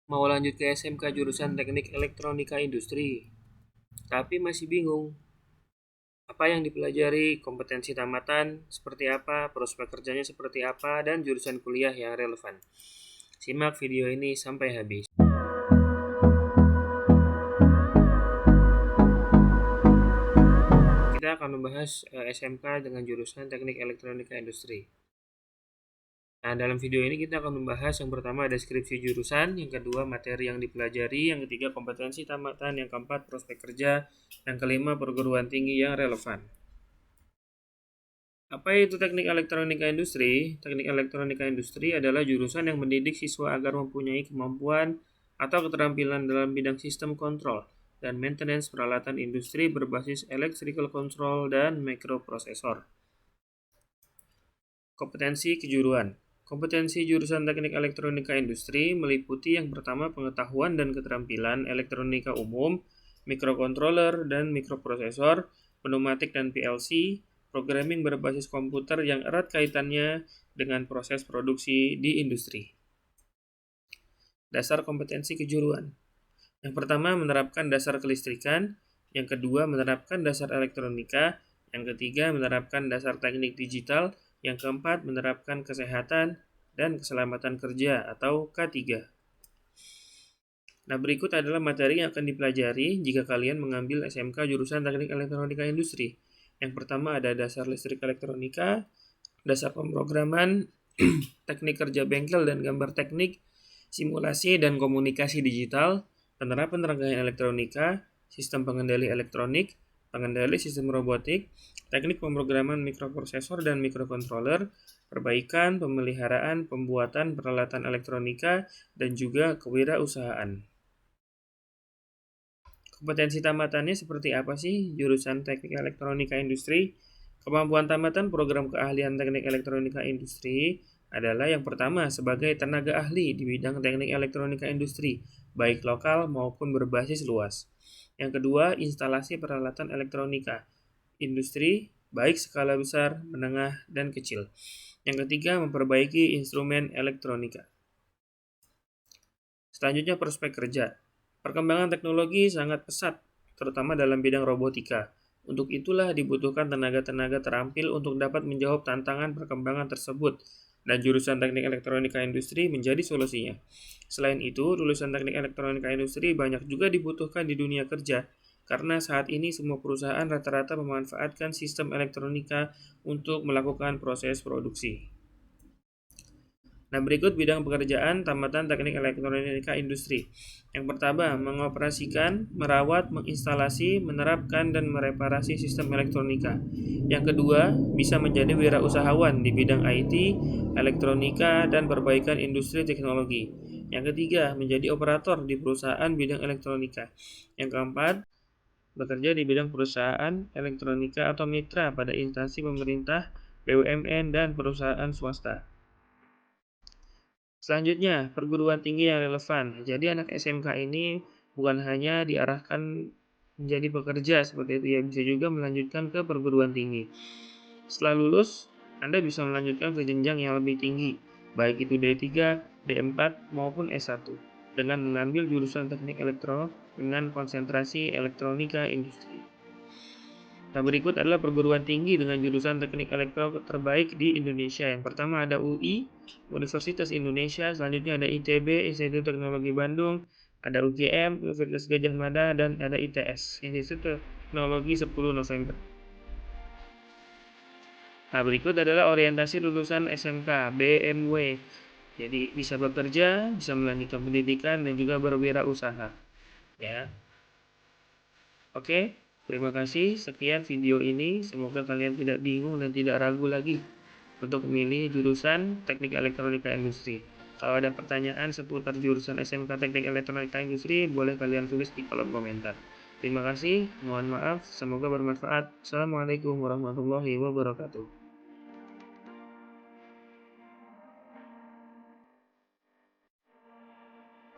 Mau lanjut ke SMK jurusan Teknik Elektronika Industri, tapi masih bingung apa yang dipelajari, kompetensi tamatan seperti apa, prospek kerjanya seperti apa, dan jurusan kuliah yang relevan. Simak video ini sampai habis. Kita akan membahas SMK dengan jurusan Teknik Elektronika Industri. Nah, dalam video ini kita akan membahas yang pertama deskripsi jurusan, yang kedua materi yang dipelajari, yang ketiga kompetensi tamatan, yang keempat prospek kerja, yang kelima perguruan tinggi yang relevan. Apa itu teknik elektronika industri? Teknik elektronika industri adalah jurusan yang mendidik siswa agar mempunyai kemampuan atau keterampilan dalam bidang sistem kontrol dan maintenance peralatan industri berbasis electrical control dan microprosesor. Kompetensi kejuruan. Kompetensi jurusan teknik elektronika industri meliputi yang pertama pengetahuan dan keterampilan elektronika umum, mikrokontroler dan mikroprosesor, pneumatik dan PLC, programming berbasis komputer yang erat kaitannya dengan proses produksi di industri. Dasar kompetensi kejuruan. Yang pertama menerapkan dasar kelistrikan, yang kedua menerapkan dasar elektronika, yang ketiga menerapkan dasar teknik digital, yang keempat menerapkan kesehatan dan keselamatan kerja atau K3. Nah, berikut adalah materi yang akan dipelajari jika kalian mengambil SMK jurusan Teknik Elektronika Industri. Yang pertama ada dasar listrik elektronika, dasar pemrograman, teknik kerja bengkel dan gambar teknik, simulasi dan komunikasi digital, penerapan rangkaian elektronika, sistem pengendali elektronik, pengendali sistem robotik, teknik pemrograman mikroprosesor dan mikrokontroler, perbaikan, pemeliharaan, pembuatan peralatan elektronika, dan juga kewirausahaan. Kompetensi tamatannya seperti apa sih jurusan Teknik Elektronika Industri? Kemampuan tamatan program keahlian Teknik Elektronika Industri adalah yang pertama sebagai tenaga ahli di bidang Teknik Elektronika Industri, baik lokal maupun berbasis luas. Yang kedua, instalasi peralatan elektronika industri, baik skala besar, menengah, dan kecil. Yang ketiga, memperbaiki instrumen elektronika. Selanjutnya, prospek kerja. Perkembangan teknologi sangat pesat, terutama dalam bidang robotika. Untuk itulah dibutuhkan tenaga-tenaga terampil untuk dapat menjawab tantangan perkembangan tersebut, dan jurusan teknik elektronika industri menjadi solusinya. Selain itu, lulusan teknik elektronika industri banyak juga dibutuhkan di dunia kerja, karena saat ini semua perusahaan rata-rata memanfaatkan sistem elektronika untuk melakukan proses produksi. Nah, berikut bidang pekerjaan tamatan teknik elektronika industri. Yang pertama, mengoperasikan, merawat, menginstalasi, menerapkan, dan mereparasi sistem elektronika. Yang kedua, bisa menjadi wirausahawan di bidang IT, elektronika, dan perbaikan industri teknologi. Yang ketiga, menjadi operator di perusahaan bidang elektronika. Yang keempat, bekerja di bidang perusahaan elektronika atau mitra pada instansi pemerintah, BUMN, dan perusahaan swasta. Selanjutnya, perguruan tinggi yang relevan. Jadi anak SMK ini bukan hanya diarahkan menjadi pekerja seperti itu ya, bisa juga melanjutkan ke perguruan tinggi. Setelah lulus, Anda bisa melanjutkan ke jenjang yang lebih tinggi, baik itu D3, D4 maupun S1 dengan mengambil jurusan teknik elektro dengan konsentrasi elektronika industri. Nah, berikut adalah perguruan tinggi dengan jurusan teknik elektro terbaik di Indonesia. Yang pertama ada UI, Universitas Indonesia, selanjutnya ada ITB, Institut Teknologi Bandung, ada UGM, Universitas Gadjah Mada, dan ada ITS, Institut Teknologi 10 November. Nah, berikut adalah orientasi lulusan SMK BMW. Jadi bisa bekerja, bisa melanjutkan pendidikan, dan juga berwirausaha. Ya. Oke. Terima kasih, sekian video ini. Semoga kalian tidak bingung dan tidak ragu lagi untuk memilih jurusan Teknik Elektronika Industri. Kalau ada pertanyaan seputar jurusan SMK Teknik Elektronika Industri, boleh kalian tulis di kolom komentar. Terima kasih, mohon maaf, semoga bermanfaat. Assalamualaikum warahmatullahi wabarakatuh.